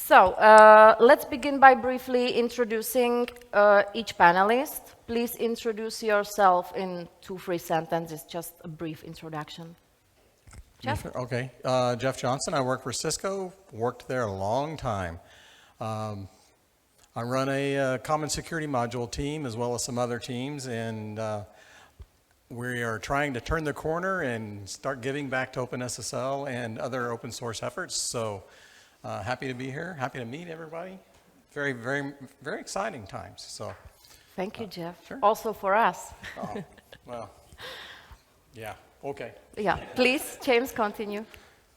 So let's begin by briefly introducing each panelist. Please introduce yourself in 2-3 sentences, just a brief introduction. Jeff? Okay, Jeff Johnson. I work for Cisco, worked there a long time. I run a common security module team as well as some other teams, and we are trying to turn the corner and start giving back to OpenSSL and other open source efforts. So happy to be here, happy to meet everybody. Very, very, very exciting times. So thank you, Jeff. Sure. Also for us. Oh, well, yeah, okay. Yeah, please, James, continue.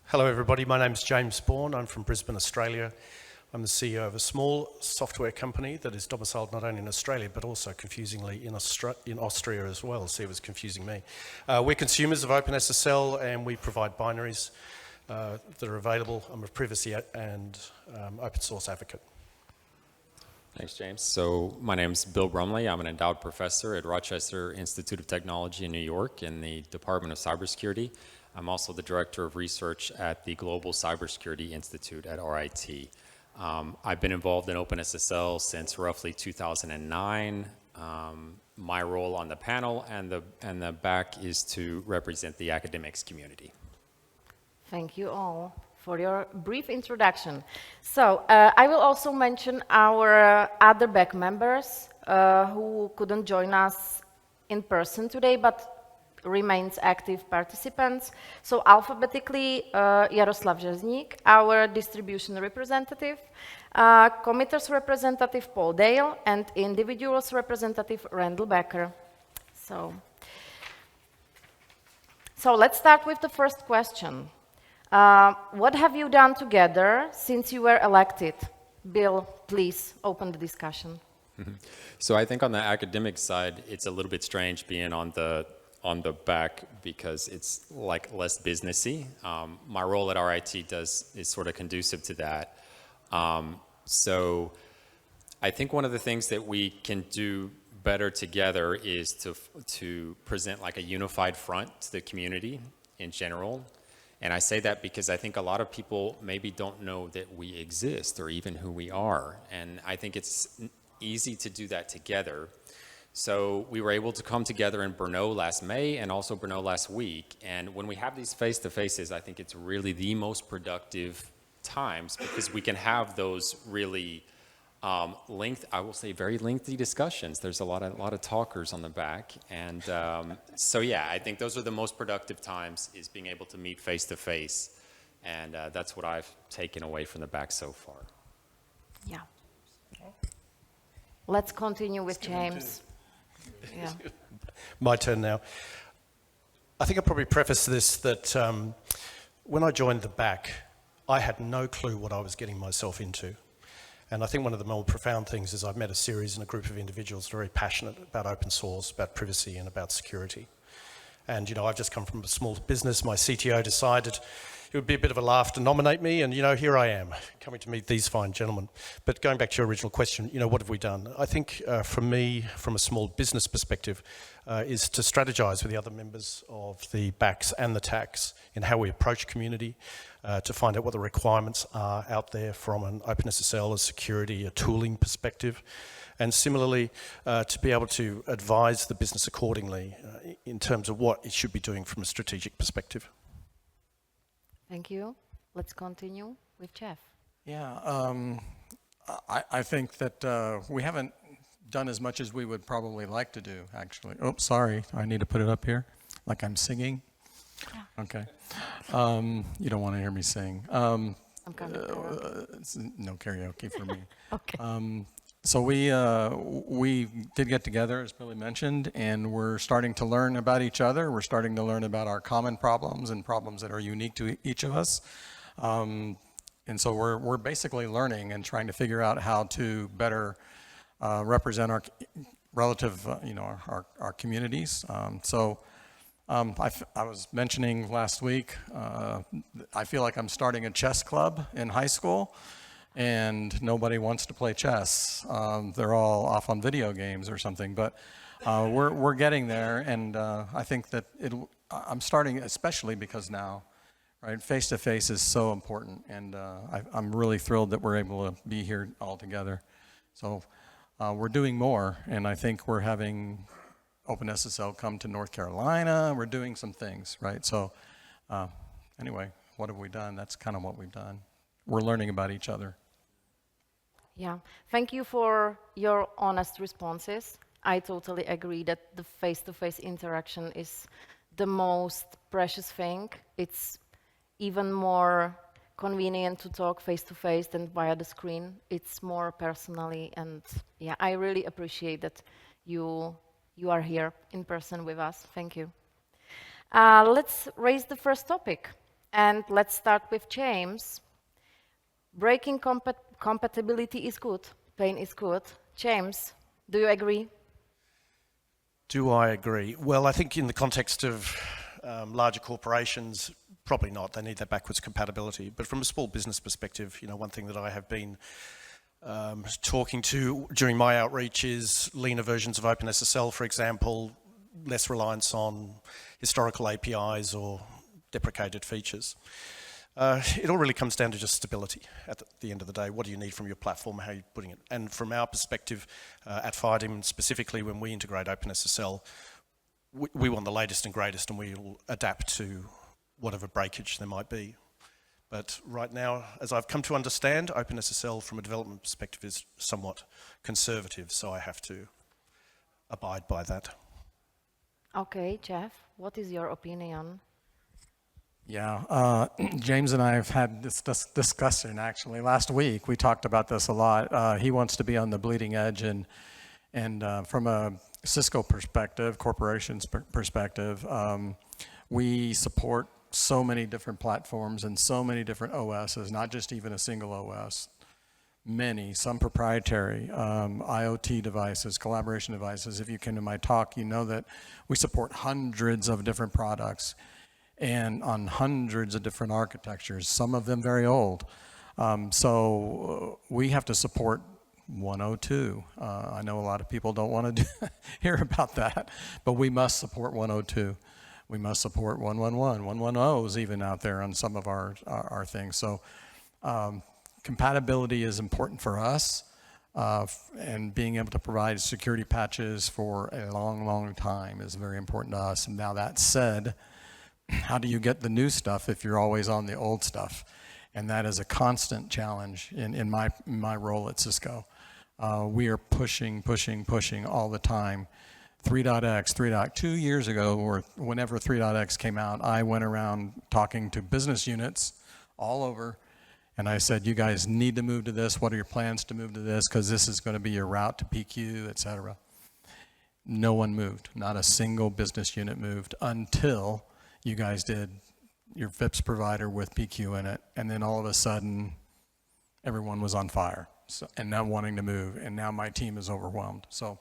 Hello, everybody. My name's James Bourne. I'm from Brisbane, Australia. I'm the CEO of a small software company that is domiciled not only in Australia, but also confusingly in Austria as well. See, it was confusing me. We're consumers of OpenSSL, and we provide binaries that are available. I'm a privacy and open source advocate. Thanks, James. So my name's Bill Brumley. I'm an endowed professor at Rochester Institute of Technology in New York in the Department of Cybersecurity. I'm also the director of research at the Global Cybersecurity Institute at RIT. I've been involved in OpenSSL since roughly 2009. My role on the panel and the back is to represent the academics community. Thank you all for your brief introduction. So I will also mention our other back members who couldn't join us in person today, but remains active participants. So alphabetically, Jaroslav Žezník, our distribution representative, committers representative Paul Dale, and individuals representative Randall Becker. So let's start with the first question. What have you done together since you were elected? Bill, please open the discussion. So I think on the academic side, it's a little bit strange being on the back because it's like less businessy. My role at RIT is sort of conducive to that. So I think one of the things that we can do better together is to present like a unified front to the community in general. And I say that because I think a lot of people maybe don't know that we exist or even who we are. And I think it's easy to do that together. So we were able to come together in Brno last May and also Brno last week. And when we have these face-to-faces, I think it's really the most productive times because we can have those really I will say very lengthy discussions. There's a lot of talkers on the back. And so yeah, I think those are the most productive times is being able to meet face-to-face. And that's what I've taken away from the back so far. Yeah. Let's continue with James. Yeah. My turn now. I think I'll probably preface this that when I joined the back, I had no clue what I was getting myself into. And I think one of the more profound things is I've met a series and a group of individuals very passionate about open source, about privacy, and about security. And, you know, I've just come from a small business. My CTO decided it would be a bit of a laugh to nominate me, and, you know, here I am, coming to meet these fine gentlemen. But going back to your original question, you know, what have we done? I think for me, from a small business perspective, is to strategize with the other members of the BACs and the TACs in how we approach community, to find out what the requirements are out there from an OpenSSL, a security, a tooling perspective, and similarly to be able to advise the business accordingly in terms of what it should be doing from a strategic perspective. Thank you. Let's continue with Jeff. Yeah, I think that we haven't done as much as we would probably like to do, actually. Oh, sorry, I need to put it up here, like I'm singing. Yeah. Okay. You don't want to hear me sing. I'm kind of no karaoke for me. Okay. So we did get together, as Billy mentioned, and we're starting to learn about each other. We're starting to learn about our common problems and problems that are unique to each of us. And so we're basically learning and trying to figure out how to better represent our relative, our communities. I was mentioning last week, I feel like I'm starting a chess club in high school, and nobody wants to play chess. They're all off on video games or something, but we're getting there, and I think that I'm starting, especially because now right? Face-to-face is so important, and I'm really thrilled that we're able to be here all together. So we're doing more, and I think we're having OpenSSL come to North Carolina. We're doing some things, right? So anyway, what have we done? That's kind of what we've done. We're learning about each other. Yeah, thank you for your honest responses. I totally agree that the face-to-face interaction is the most precious thing. It's even more convenient to talk face-to-face than via the screen. It's more personally, and yeah, I really appreciate that you are here in person with us. Thank you. Let's raise the first topic, and let's start with James. Breaking compatibility is good, pain is good. James, do you agree? Do I agree? Well, I think in the context of larger corporations, probably not. They need that backwards compatibility. But from a small business perspective, you know, one thing that I have been talking to during my outreach is leaner versions of OpenSSL, for example, less reliance on historical APIs or deprecated features. It all really comes down to just stability at the end of the day. What do you need from your platform? How are you putting it? And from our perspective at FIDEM, specifically when we integrate OpenSSL, we want the latest and greatest, and we will adapt to whatever breakage there might be. But right now, as I've come to understand, OpenSSL from a development perspective is somewhat conservative, so I have to abide by that. Okay, Jeff, what is your opinion? Yeah, James and I have had this discussion actually last week. We talked about this a lot. He wants to be on the bleeding edge, and from a Cisco perspective, corporation's perspective, we support so many different platforms and so many different OSs, not just even a single OS. Many, some proprietary, IoT devices, collaboration devices. If you came to my talk, you know that we support hundreds of different products and on hundreds of different architectures, some of them very old. So we have to support 102. I know a lot of people don't want to hear about that, but we must support 102. We must support 111. 110 is even out there on some of our things. So compatibility is important for us, and being able to provide security patches for a long, long time is very important to us. And now that said, how do you get the new stuff if you're always on the old stuff? And that is a constant challenge in my role at Cisco. We are pushing all the time. 3.x, 2 years ago, or whenever 3.x came out, I went around talking to business units all over, and I said, you guys need to move to this. What are your plans to move to this? Because this is going to be your route to PQ, et cetera. No one moved. Not a single business unit moved until you guys did your VIPS provider with PQ in it, and then all of a sudden, everyone was on fire, and now wanting to move, and now my team is overwhelmed. So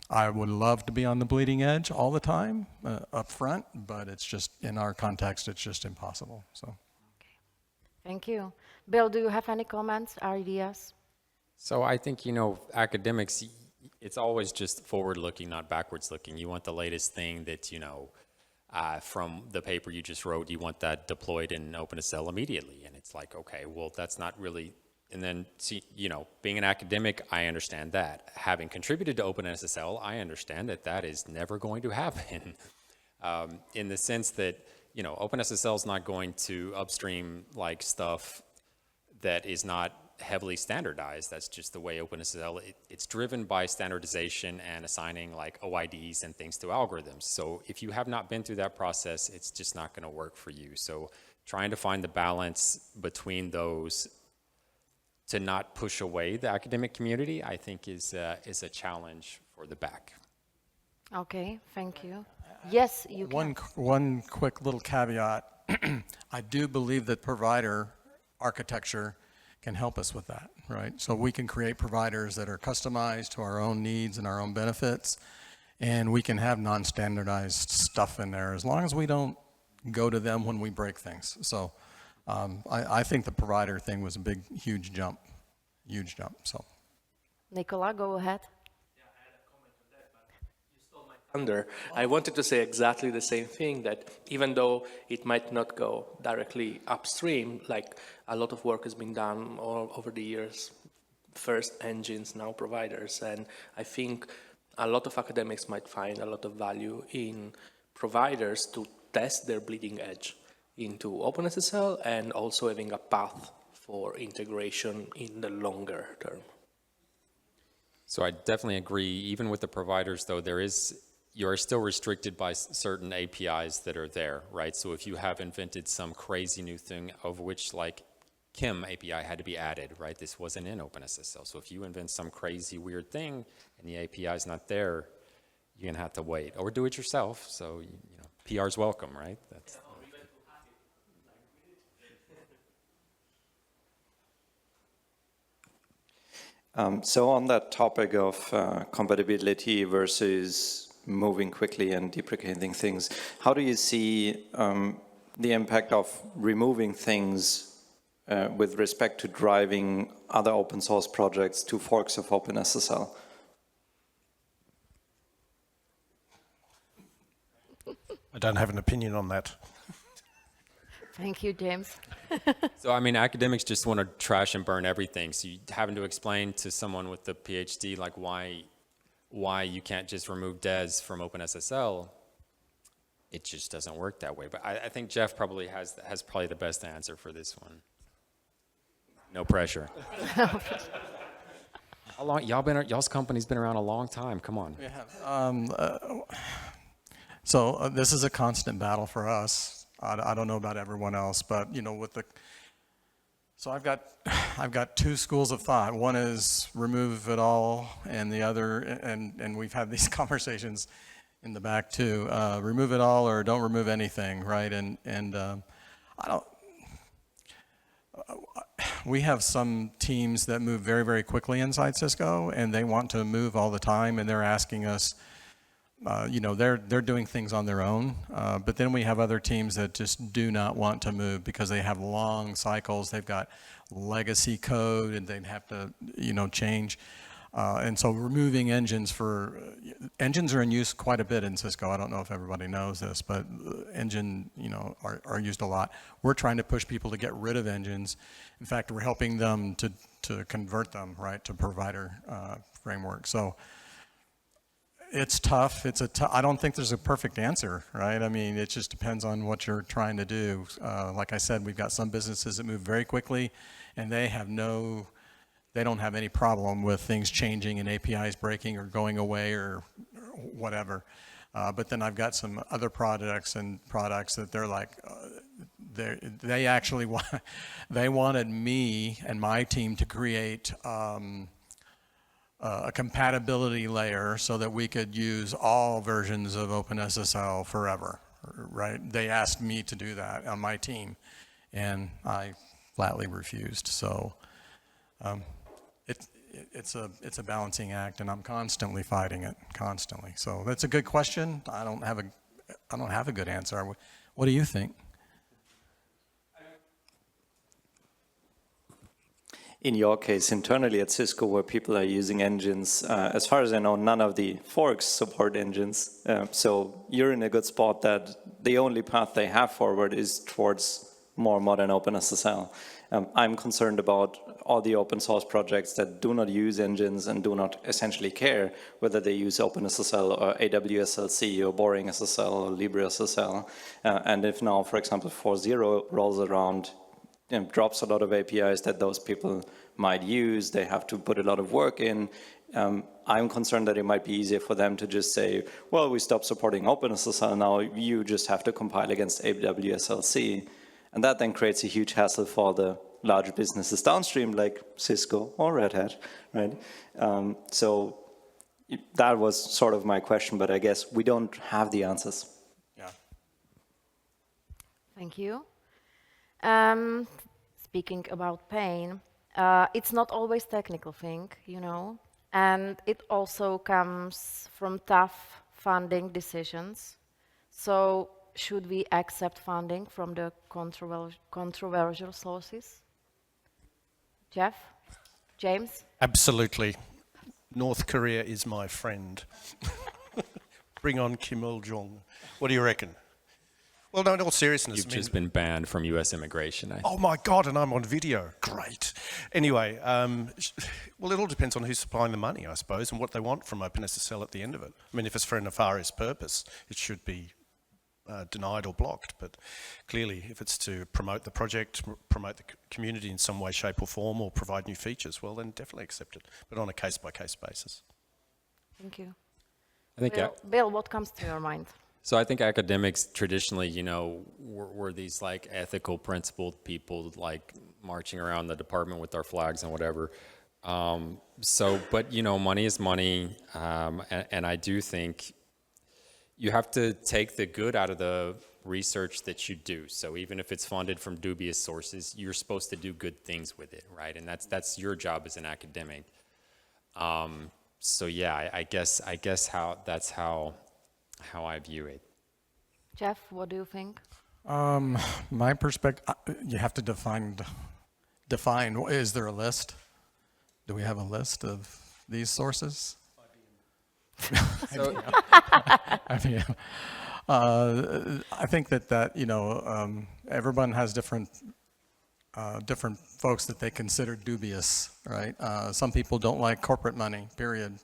I would love to be on the bleeding edge all the time, up front, but it's just, in our context, it's just impossible. So. Okay. Thank you. Bill, do you have any comments, ideas? So I think, you know, academics, it's always just forward-looking, not backwards-looking. You want the latest thing that, you know, from the paper you just wrote, you want that deployed in OpenSSL immediately. And it's like, okay, well, that's not really, and then, see, you know, being an academic, I understand that. Having contributed to OpenSSL, I understand that that is never going to happen. In the sense that, you know, OpenSSL is not going to upstream like stuff that is not heavily standardized. That's just the way OpenSSL, it's driven by standardization and assigning like OIDs and things to algorithms. So if you have not been through that process, it's just not going to work for you. So trying to find the balance between those to not push away the academic community, I think is a challenge for the back. Okay, thank you. Yes, you can. One quick little caveat. I do believe that provider architecture can help us with that, right? So we can create providers that are customized to our own needs and our own benefits, and we can have non-standardized stuff in there as long as we don't go to them when we break things. So I think the provider thing was a big, huge jump, so. Nicola, go ahead. Yeah, I had a comment on that, but you stole my I wanted to say exactly the same thing, that even though it might not go directly upstream, like a lot of work has been done all over the years, first engines, now providers, and I think a lot of academics might find a lot of value in providers to test their bleeding edge into OpenSSL and also having a path for integration in the longer term. So I definitely agree. Even with the providers, though, you are still restricted by certain APIs that are there, right? So if you have invented some crazy new thing of which, like, Kim API had to be added, right? This wasn't in OpenSSL. So if you invent some crazy weird thing and the API is not there, you're gonna have to wait or do it yourself. So you know, PR's welcome, right? That's. So on that topic of compatibility versus moving quickly and deprecating things, how do you see the impact of removing things with respect to driving other open source projects to forks of OpenSSL? I don't have an opinion on that. Thank you, James. So, I mean, academics just want to trash and burn everything. So you having to explain to someone with a PhD, like, why you can't just remove DES from OpenSSL, it just doesn't work that way. But I think Jeff probably has probably the best answer for this one. No pressure. How long y'all's company's been around a long time. Come on. We have. So this is a constant battle for us. I don't know about everyone else, but you know, so I've got two schools of thought. One is remove it all, and the other, and we've had these conversations in the back too. Remove it all or don't remove anything, right? And I don't. We have some teams that move very, very quickly inside Cisco, and they want to move all the time, and they're asking us. You know, they're doing things on their own, but then we have other teams that just do not want to move because they have long cycles. They've got legacy code, and they'd have to, you know, change. And so removing engines are in use quite a bit in Cisco. I don't know if everybody knows this, but engine, you know, are used a lot. We're trying to push people to get rid of engines. In fact, we're helping them to convert them, right, to provider framework. So it's tough. I don't think there's a perfect answer, right? I mean, it just depends on what you're trying to do. Like I said, we've got some businesses that move very quickly, and they don't have any problem with things changing and APIs breaking or going away or whatever. But then I've got some other products that they're like, they actually they wanted me and my team to create a compatibility layer so that we could use all versions of OpenSSL forever, right? They asked me to do that on my team, and I flatly refused. So it's a balancing act, and I'm constantly fighting it, constantly. So that's a good question. I don't have a good answer. What do you think? In your case, internally at Cisco, where people are using engines, as far as I know, none of the forks support engines. So you're in a good spot that the only path they have forward is towards more modern OpenSSL. I'm concerned about all the open source projects that do not use engines and do not essentially care whether they use OpenSSL or AWSLC or Boring SSL or LibreSSL. And if now, for example, 4.0 rolls around, drops a lot of APIs that those people might use, they have to put a lot of work in. I'm concerned that it might be easier for them to just say, well, we stopped supporting OpenSSL, now you just have to compile against AWSLC. And that then creates a huge hassle for the large businesses downstream, like Cisco or Red Hat, right? So that was sort of my question, but I guess we don't have the answers. Yeah. Thank you. Speaking about pain, it's not always technical thing, you know, and it also comes from tough funding decisions. So should we accept funding from the controversial sources? Jeff? James? Absolutely. North Korea is my friend. Bring on Kim Il-jong. What do you reckon? Well, no, in all seriousness. You've just been banned from U.S. immigration. Oh my God, and I'm on video. Great. Anyway, well, it all depends on who's supplying the money, I suppose, and what they want from OpenSSL at the end of it. I mean, if it's for a nefarious purpose, it should be denied or blocked. But clearly, if it's to promote the project, promote the community in some way, shape or form, or provide new features, well, then definitely accept it, but on a case-by-case basis. Thank you. I think Bill, what comes to your mind? So I think academics traditionally, you know, were these like ethical, principled people, like marching around the department with our flags and whatever. But you know, money is money, and I do think you have to take the good out of the research that you do. So even if it's funded from dubious sources, you're supposed to do good things with it, right? And that's your job as an academic. So yeah, I guess that's how I view it. Jeff, what do you think? My perspective, you have to define, is there a list? Do we have a list of these sources? So, I think that you know, everyone has different folks that they consider dubious, right? Some people don't like corporate money, period.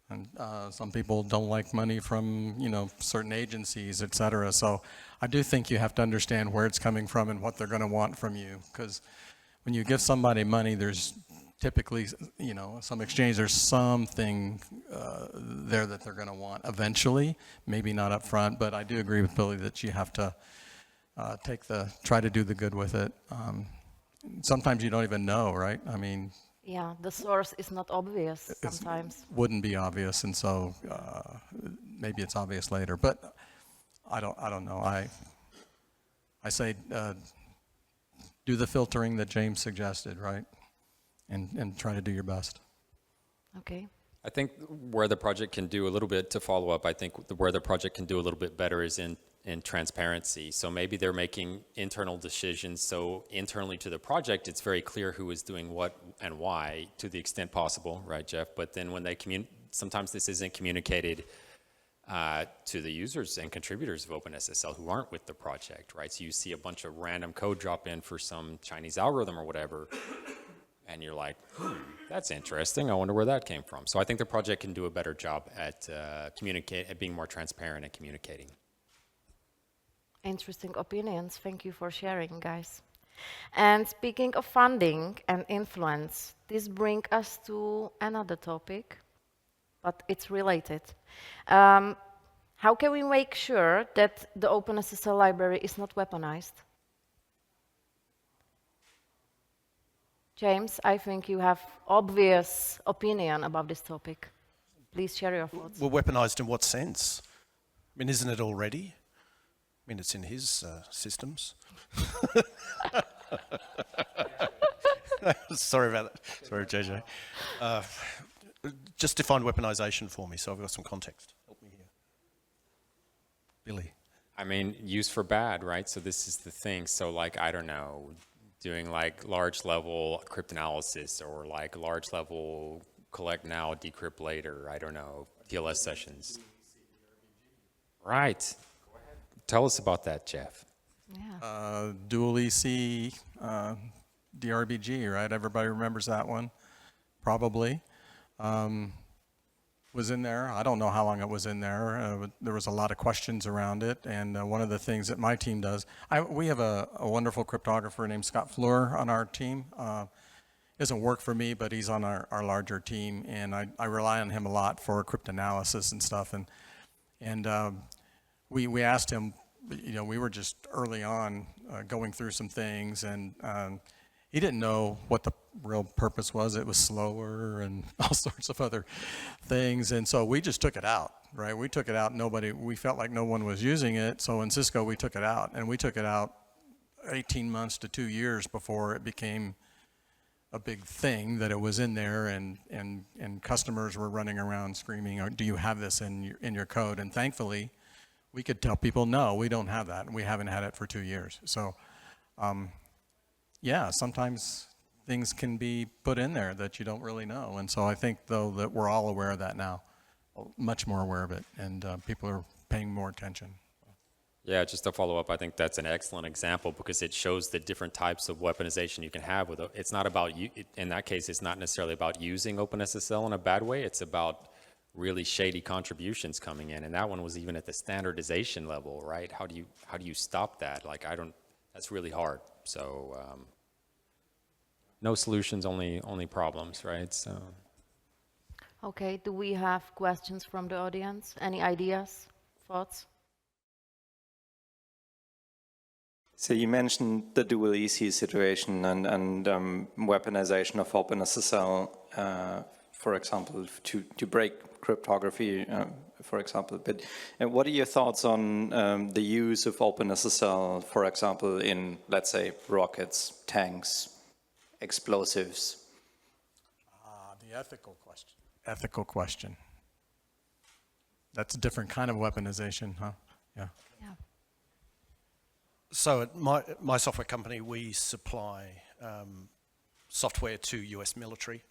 And some people don't like money from, you know, certain agencies, et cetera. So I do think you have to understand where it's coming from and what they're going to want from you. Because when you give somebody money, there's typically, you know, some exchange, there's something there that they're going to want eventually, maybe not up front. But I do agree with Billy that you have to try to do the good with it. Sometimes you don't even know, right? I mean, Yeah, the source is not obvious sometimes. Wouldn't be obvious, and so maybe it's obvious later. But I don't know. I say do the filtering that James suggested, right? And try to do your best. Okay. I think where the project can do a little bit, to follow up, I think where the project can do a little bit better is in transparency. So maybe they're making internal decisions. So internally to the project, it's very clear who is doing what and why to the extent possible, right, Jeff? But then when they sometimes this isn't communicated to the users and contributors of OpenSSL who aren't with the project, right? So you see a bunch of random code drop in for some Chinese algorithm or whatever, and you're like, that's interesting. I wonder where that came from. So I think the project can do a better job at being more transparent and communicating. Interesting opinions. Thank you for sharing, guys. And speaking of funding and influence, this brings us to another topic, but it's related. How can we make sure that the OpenSSL library is not weaponized? James, I think you have obvious opinion about this topic. Please share your thoughts. Well, weaponized in what sense? I mean, isn't it already? I mean, it's in his systems. Sorry about that. Sorry, JJ. Just define weaponization for me so I've got some context. Help me here. Billy. I mean, used for bad, right? So this is the thing. So like, I don't know, doing like large level cryptanalysis or like large level collect now, decrypt later, I don't know, TLS sessions. Right. Tell us about that, Jeff. Yeah. Dual EC DRBG, right? Everybody remembers that one, probably. Was in there. I don't know how long it was in there. There was a lot of questions around it, and one of the things that my team does, we have a wonderful cryptographer named Scott Fleur on our team. Doesn't work for me, but he's on our larger team, and I rely on him a lot for cryptanalysis and stuff. And we asked him, you know, we were just early on going through some things, and he didn't know what the real purpose was. It was slower and all sorts of other things, and so we just took it out, right? We took it out. We felt like no one was using it, so in Cisco we took it out, and we took it out 18 months to 2 years before it became a big thing that it was in there, and customers were running around screaming, "Do you have this in your code?" And thankfully, we could tell people, no, we don't have that, and we haven't had it for 2 years. So, yeah, sometimes things can be put in there that you don't really know. And so I think, though, that we're all aware of that now. much more aware of it, and people are paying more attention. Yeah, just to follow up, I think that's an excellent example because it shows the different types of weaponization you can have with it. It's not about you, in that case, it's not necessarily about using OpenSSL in a bad way. It's about really shady contributions coming in, and that one was even at the standardization level, right? How do you stop that? Like, that's really hard. So no solutions, only problems, right? So. Okay, do we have questions from the audience? Any ideas, thoughts? So you mentioned the dual EC situation and weaponization of OpenSSL, for example, to break cryptography, for example. But what are your thoughts on the use of OpenSSL, for example, in, let's say, rockets, tanks, explosives? The ethical question. Ethical question. That's a different kind of weaponization, huh? Yeah. Yeah. So at my software company, we supply software to US military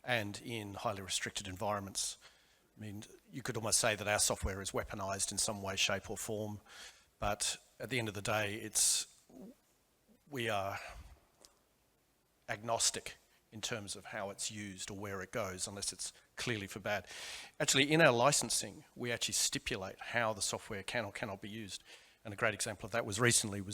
and in highly restricted environments. I mean, you could almost say that our software is weaponized in some way, shape or form, but at the end of the day, we are agnostic in terms of how it's used or where it goes, unless it's clearly for bad. Actually, in our licensing, we actually stipulate how the software can or cannot be used. And a great example of that was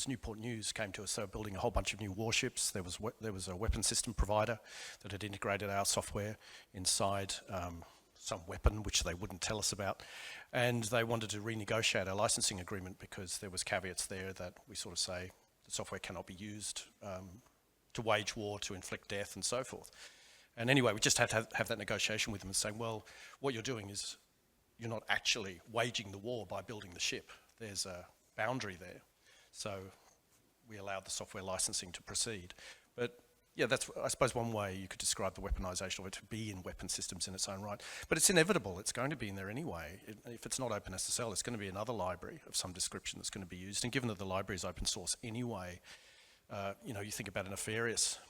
Newport News came to us. They were building a whole bunch of new warships. There was a weapon system provider that had integrated our software inside some weapon, which they wouldn't tell us about. And they wanted to renegotiate our licensing agreement because there was caveats there that we sort of say the software cannot be used to wage war, to inflict death, and so forth. And anyway, we just had to have that negotiation with them and saying, well, what you're doing is you're not actually waging the war by building the ship. There's a boundary there. So we allowed the software licensing to proceed. But yeah, that's, I suppose, one way you could describe the weaponization of it, to be in weapon systems in its own right. But it's inevitable. It's going to be in there anyway. If it's not OpenSSL, it's going to be another library of some description that's going to be used. And given that the library is open source anyway, you think about a nefarious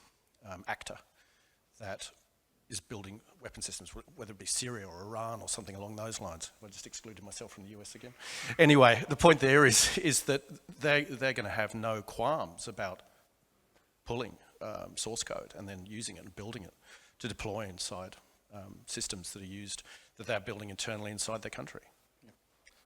actor that is building weapon systems, whether it be Syria or Iran or something along those lines. I just excluded myself from the US again. Anyway, the point there is that they're going to have no qualms about pulling source code and then using it and building it to deploy inside systems that are used, that they're building internally inside their country. Yeah.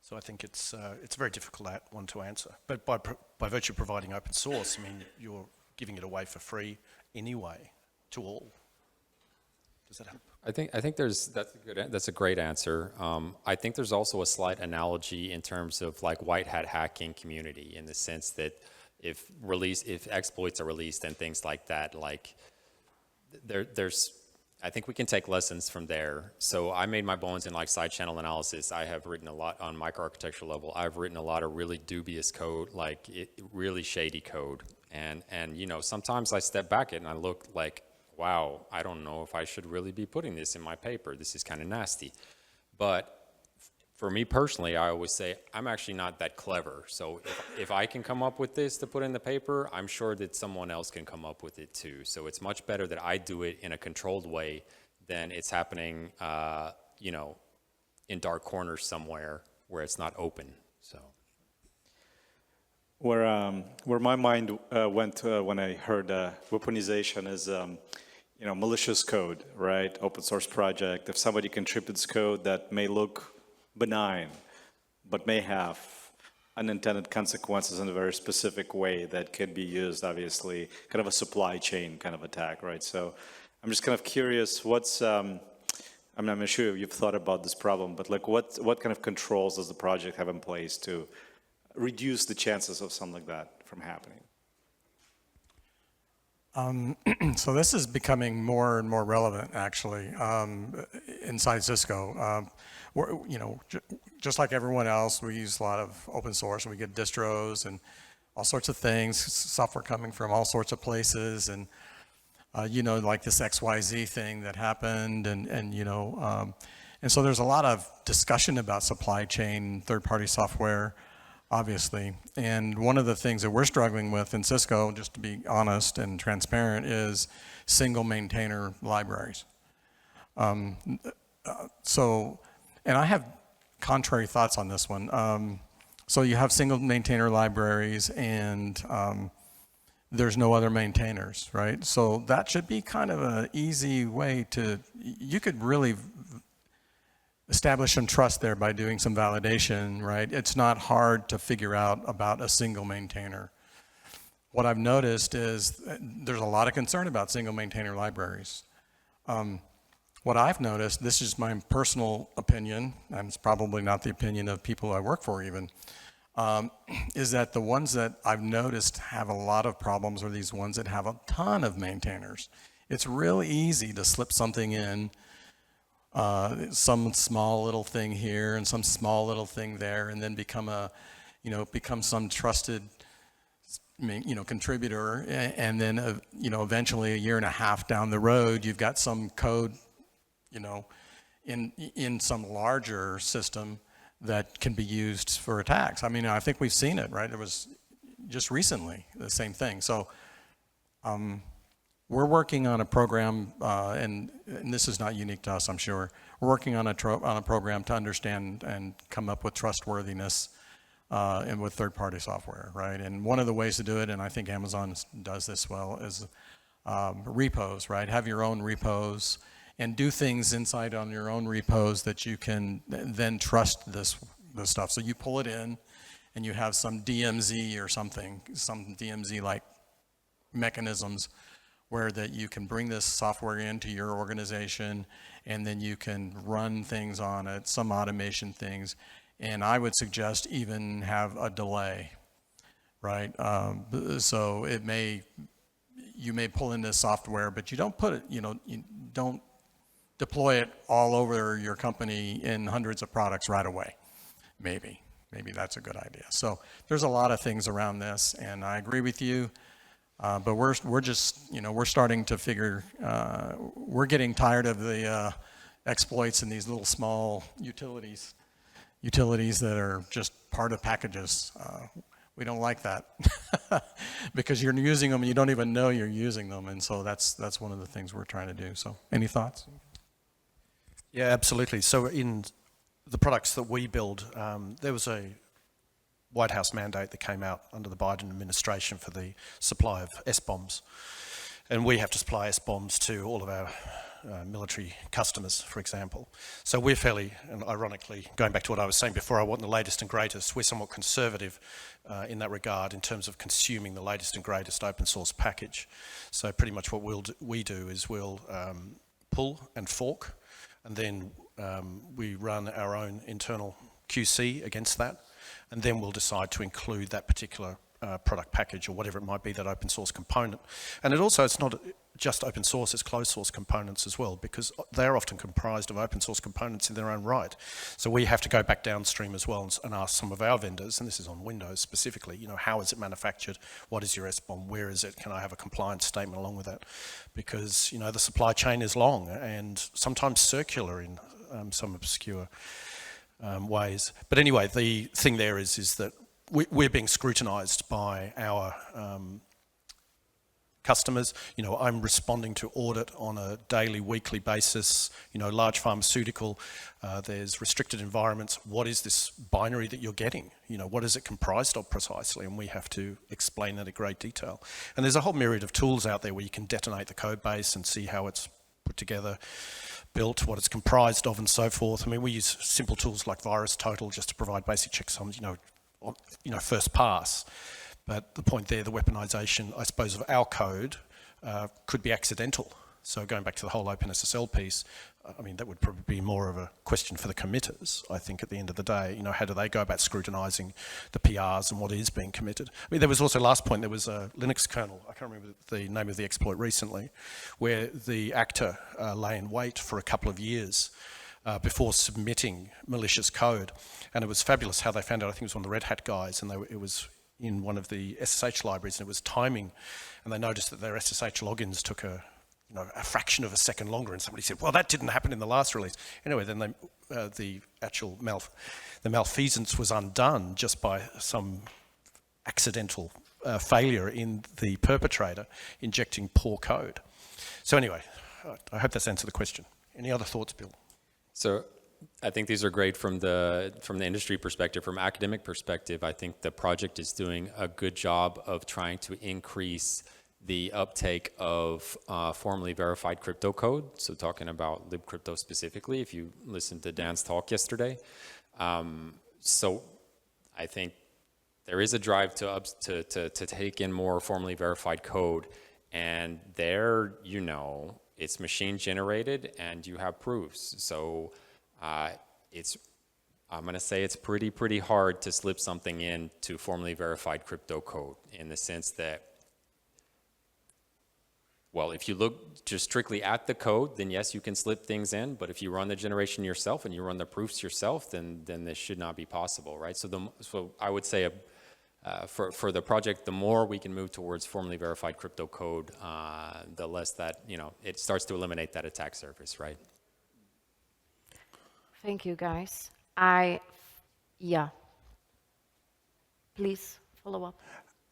So I think it's a very difficult one to answer. But by virtue of providing open source, I mean, you're giving it away for free anyway to all. Does that help? I think that's a great answer. I think there's also a slight analogy in terms of like white hat hacking community, in the sense that if exploits are released and things like that, like I think we can take lessons from there. So I made my bones in like side channel analysis. I have written a lot on microarchitecture level. I've written a lot of really dubious code, like really shady code. And sometimes I step back and I look like, wow, I don't know if I should really be putting this in my paper. This is kind of nasty. But for me personally, I always say, I'm actually not that clever. So if I can come up with this to put in the paper, I'm sure that someone else can come up with it too. So it's much better that I do it in a controlled way than it's happening, in dark corners somewhere where it's not open. So. Where my mind went when I heard weaponization is, malicious code, right? Open source project. If somebody contributes code that may look benign, but may have unintended consequences in a very specific way that can be used, obviously, kind of a supply chain kind of attack, right? So I'm just kind of curious, I'm sure you've thought about this problem, but like what kind of controls does the project have in place to reduce the chances of something like that from happening? So this is becoming more and more relevant, actually, inside Cisco. Just like everyone else, we use a lot of open source, and we get distros and all sorts of things, software coming from all sorts of places, and like this XYZ thing that happened, and so there's a lot of discussion about supply chain, third-party software, obviously. And one of the things that we're struggling with in Cisco, just to be honest and transparent, is single maintainer libraries. So And I have contrary thoughts on this one. So you have single maintainer libraries and there's no other maintainers, right? So that should be kind of an easy way to, you could really establish some trust there by doing some validation, right? It's not hard to figure out about a single maintainer. What I've noticed is there's a lot of concern about single maintainer libraries. What I've noticed, this is my personal opinion, and it's probably not the opinion of people I work for even, is that the ones that I've noticed have a lot of problems are these ones that have a ton of maintainers. It's really easy to slip something in, some small little thing here and some small little thing there, and then become some trusted, contributor, and then, eventually a year and a half down the road, you've got some code, in some larger system that can be used for attacks. I mean, I think we've seen it, right? It was just recently the same thing. So we're working on a program, and this is not unique to us, I'm sure. We're working on a program to understand and come up with trustworthiness and with third-party software, right? And one of the ways to do it, and I think Amazon does this well, is repos, right? Have your own repos and do things inside on your own repos that you can then trust this stuff. So you pull it in and you have some DMZ or something, some DMZ-like mechanisms where that you can bring this software into your organization and then you can run things on it, some automation things. And I would suggest even have a delay, right? So you may pull in this software, but you don't put it, you don't deploy it all over your company in hundreds of products right away. Maybe that's a good idea. So there's a lot of things around this, and I agree with you. But we're just, we're starting to figure, we're getting tired of the exploits in these little small utilities that are just part of packages. We don't like that because you're using them and you don't even know you're using them. And so that's one of the things we're trying to do. So any thoughts? Yeah, absolutely. So in the products that we build, there was a White House mandate that came out under the Biden administration for the supply of S-bombs. And we have to supply S-bombs to all of our military customers, for example. So we're fairly, and ironically, going back to what I was saying before, I want the latest and greatest. We're somewhat conservative in that regard in terms of consuming the latest and greatest open source package. So pretty much what we do is we'll pull and fork, and then we run our own internal QC against that, and then we'll decide to include that particular product package or whatever it might be, that open source component. And it's not just open source, it's closed source components as well, because they're often comprised of open source components in their own right. So we have to go back downstream as well and ask some of our vendors, and this is on Windows specifically, how is it manufactured? What is your SBOM? Where is it? Can I have a compliance statement along with that? Because, the supply chain is long and sometimes circular in some obscure ways. But anyway, the thing there is that we're being scrutinized by our customers. I'm responding to audit on a daily, weekly basis. Large pharmaceutical, there's restricted environments. What is this binary that you're getting? What is it comprised of precisely? And we have to explain that in great detail. And there's a whole myriad of tools out there where you can detonate the code base and see how it's put together, built, what it's comprised of, and so forth. I mean, we use simple tools like VirusTotal just to provide basic checksums, first pass. But the point there, the weaponization, I suppose, of our code could be accidental. So going back to the whole OpenSSL piece, I mean, that would probably be more of a question for the committers, I think, at the end of the day. How do they go about scrutinizing the PRs and what is being committed? I mean, there was also, last point, there was a Linux kernel, I can't remember the name of the exploit recently, where the actor lay in wait for a couple of years before submitting malicious code. And it was fabulous how they found out. I think it was one of the Red Hat guys, and it was in one of the SSH libraries, and it was timing. And they noticed that their SSH logins took a fraction of a second longer, and somebody said, well, that didn't happen in the last release. Anyway, then the actual malfeasance was undone just by some accidental failure in the perpetrator injecting poor code. So anyway, I hope that's answered the question. Any other thoughts, Bill? So I think these are great from the industry perspective. From academic perspective, I think the project is doing a good job of trying to increase the uptake of formally verified crypto code. So talking about libcrypto specifically, if you listened to Dan's talk yesterday. So I think there is a drive to take in more formally verified code, and there, you know, it's machine generated and you have proofs. So I'm going to say it's pretty hard to slip something in to formally verified crypto code, in the sense that, well, if you look just strictly at the code, then yes, you can slip things in. But if you run the generation yourself and you run the proofs yourself, then this should not be possible, right? So I would say for the project, the more we can move towards formally verified crypto code, the less that, you know, it starts to eliminate that attack surface, right? Thank you, guys. Please follow up.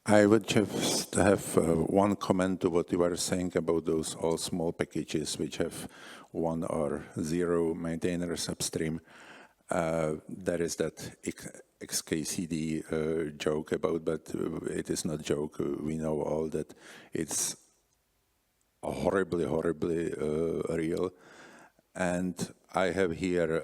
I would just have one comment to what you were saying about those all small packages which have 1 or 0 maintainers upstream. There is that XKCD joke about, but it is not a joke. We know all that it's horribly real. And I have here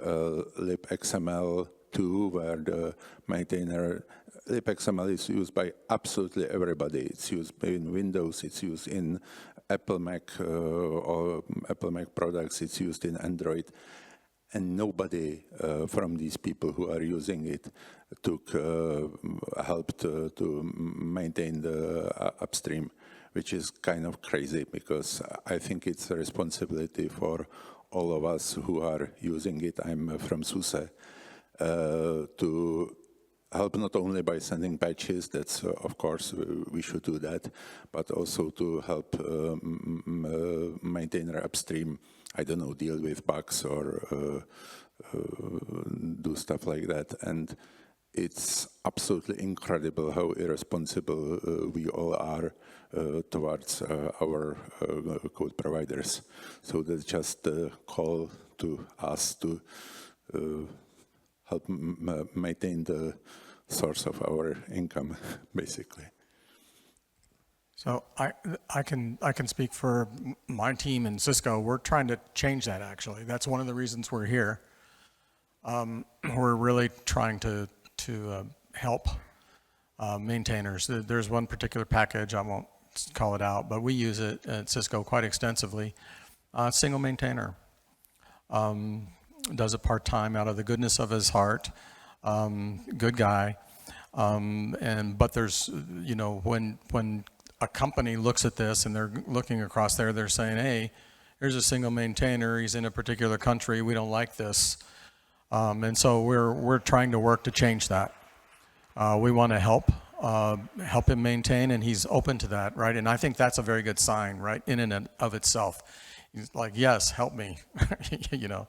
libxml2, where the maintainer libxml is used by absolutely everybody. It's used in Windows, it's used in Apple Mac or Apple Mac products, it's used in Android. And nobody from these people who are using it took help to maintain the upstream, which is kind of crazy, because I think it's a responsibility for all of us who are using it. I'm from SUSE, to help not only by sending patches, that's of course we should do that, but also to help maintainer upstream, I don't know, deal with bugs or do stuff like that. And it's absolutely incredible how irresponsible we all are towards our code providers. So that's just a call to us to help maintain the source of our income, basically. So I can speak for my team in Cisco. We're trying to change that, actually. That's one of the reasons we're here. We're really trying to help maintainers. There's one particular package, I won't call it out, but we use it at Cisco quite extensively. Single maintainer. Does it part-time out of the goodness of his heart. Good guy. But there's, you know, when a company looks at this and they're looking across there, they're saying, hey, here's a single maintainer, he's in a particular country, we don't like this. And so we're trying to work to change that. We want to help him maintain, and he's open to that, right? And I think that's a very good sign, right, in and of itself. He's like, yes, help me, you know.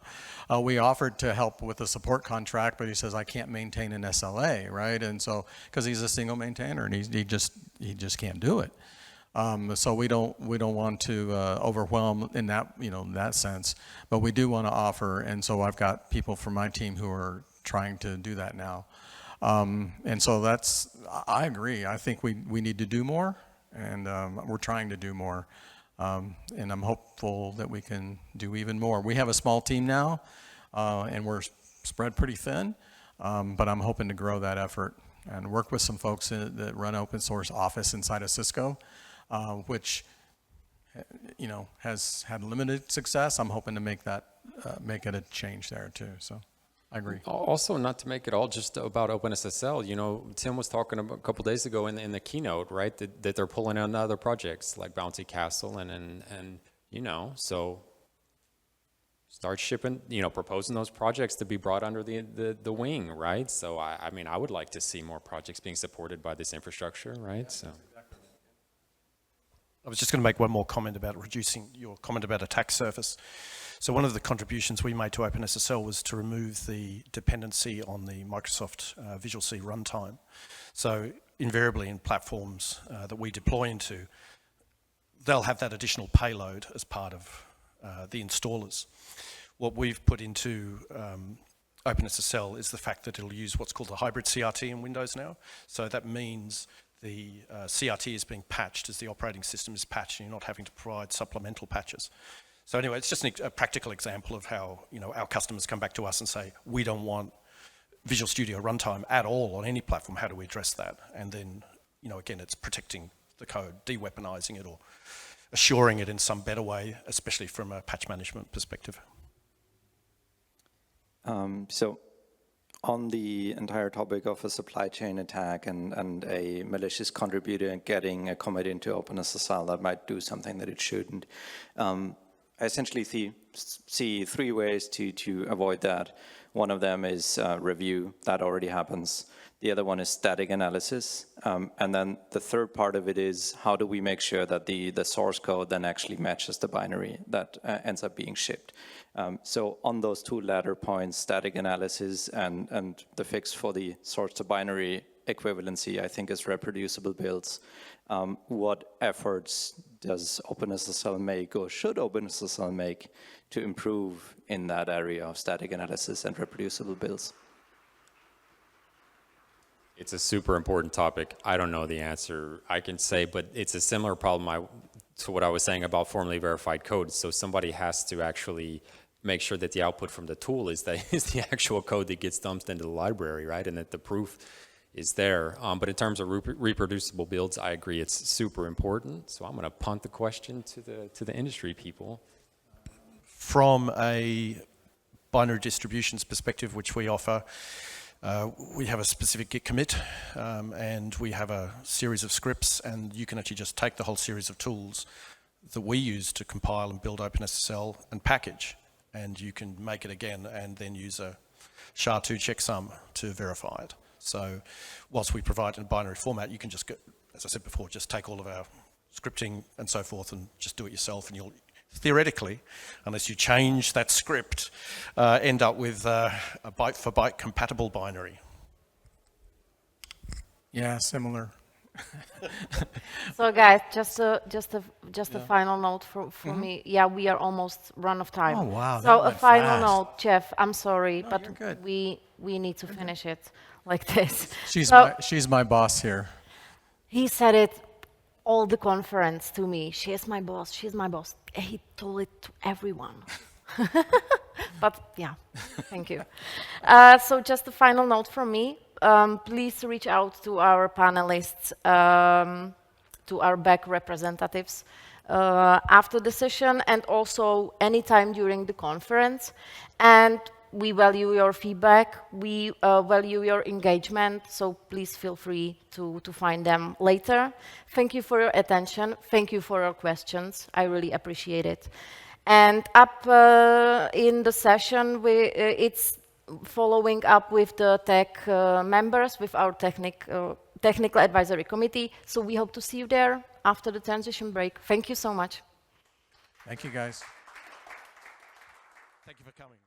We offered to help with a support contract, but he says, I can't maintain an SLA, right? And so, because he's a single maintainer, and he just can't do it. So we don't want to overwhelm in that, you know, in that sense, but we do want to offer, and so I've got people from my team who are trying to do that now. And so I agree. I think we need to do more, and we're trying to do more. And I'm hopeful that we can do even more. We have a small team now, and we're spread pretty thin, but I'm hoping to grow that effort and work with some folks that run open source office inside of Cisco, which, you know, has had limited success. I'm hoping to make it a change there too. So I agree. Also, not to make it all just about OpenSSL, you know, Tim was talking about a couple days ago in the keynote, right, that they're pulling on other projects like Bounty Castle and you know, so start shipping, you know, proposing those projects to be brought under the wing, right? So I mean, I would like to see more projects being supported by this infrastructure, right? So. I was just going to make one more comment about reducing your comment about attack surface. So one of the contributions we made to OpenSSL was to remove the dependency on the Microsoft Visual C runtime. So invariably in platforms that we deploy into, they'll have that additional payload as part of the installers. What we've put into OpenSSL is the fact that it'll use what's called a hybrid CRT in Windows now. So that means the CRT is being patched as the operating system is patched, and you're not having to provide supplemental patches. So anyway, it's just a practical example of how our customers come back to us and say, we don't want Visual Studio runtime at all on any platform. How do we address that? And then, again, it's protecting the code, de-weaponizing it, or assuring it in some better way, especially from a patch management perspective. So on the entire topic of a supply chain attack and a malicious contributor getting a commit into OpenSSL that might do something that it shouldn't, I essentially see three ways to avoid that. One of them is review. That already happens. The other one is static analysis. And then the third part of it is how do we make sure that the source code then actually matches the binary that ends up being shipped. So on those two latter points, static analysis and the fix for the source to binary equivalency, I think, is reproducible builds. What efforts does OpenSSL make, or should OpenSSL make, to improve in that area of static analysis and reproducible builds? It's a super important topic. I don't know the answer. I can say, but it's a similar problem to what I was saying about formally verified code. So somebody has to actually make sure that the output from the tool is the actual code that gets dumped into the library, right? And that the proof is there. But in terms of reproducible builds, I agree it's super important. So I'm going to punt the question to the industry people. From a binary distributions perspective, which we offer, we have a specific Git commit, and we have a series of scripts, and you can actually just take the whole series of tools that we use to compile and build OpenSSL and package, and you can make it again and then use a SHA-2 checksum to verify it. So whilst we provide it in a binary format, you can just, as I said before, just take all of our scripting and so forth and just do it yourself, and you'll theoretically, unless you change that script, end up with a byte-for-byte compatible binary. Yeah, similar. So guys, just a final note for me. Yeah, we are almost run of time. Oh, wow, So that a went final fast. note, Jeff. I'm sorry, No, but you're good. we need to finish it like this. She's my boss here. He said it all the conference to me. She is my boss. She's my boss. He told it to everyone. But yeah, thank you. So just a final note from me. Please reach out to our panelists, to our back representatives after the session, and also anytime during the conference. And we value your feedback. We value your engagement. So please feel free to find them later. Thank you for your attention. Thank you for your questions. I really appreciate it. And up in the session, it's following up with the tech members, with our technical advisory committee. So we hope to see you there after the transition break. Thank you so much. Thank you, guys. Thank you for coming.